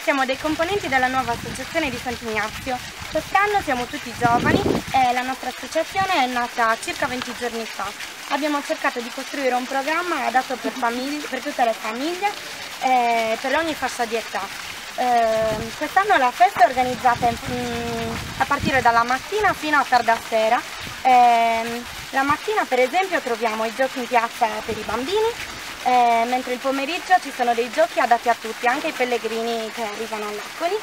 Siamo dei componenti della nuova associazione di Sant'Ignazio. Quest'anno siamo tutti giovani e la nostra associazione è nata circa 20 giorni fa. Abbiamo cercato di costruire un programma adatto per tutte le famiglie e per ogni fascia di età. Quest'anno la festa è organizzata a partire dalla mattina fino a tarda sera. La mattina per esempio troviamo i giochi in piazza per i bambini, mentre il pomeriggio ci sono dei giochi adatti a tutti, anche ai pellegrini che arrivano all'Accoli,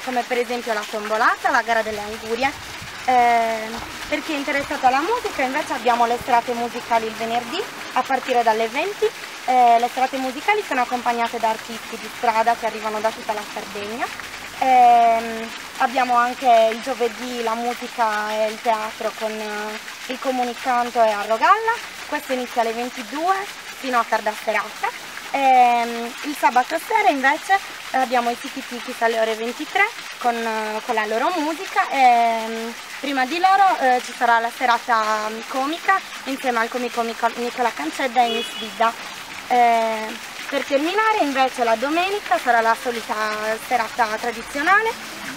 come per esempio la tombolata, la gara delle angurie. Per chi è interessato alla musica invece abbiamo le serate musicali il venerdì a partire dalle 20. Le serate musicali sono accompagnate da artisti di strada che arrivano da tutta la Sardegna. Abbiamo anche il giovedì la musica e il teatro con il Comunicanto e Arrogalla. Questo inizia alle 22 fino a tarda serata. Il sabato sera invece abbiamo i Tiki Tiki alle ore 23 con la loro musica e prima di loro ci sarà la serata comica insieme al comico Nicola Cancedda e Miss Vida. Per terminare invece la domenica sarà la solita serata tradizionale,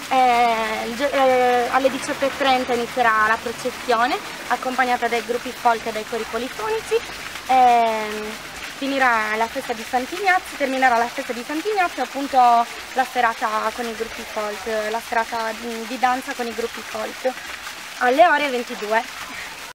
alle 18:30 inizierà la processione accompagnata dai gruppi folk e dai cori polifonici. Terminerà la festa di Sant'Ignazio appunto la serata con i gruppi folk, la serata di danza con i gruppi folk alle ore 22.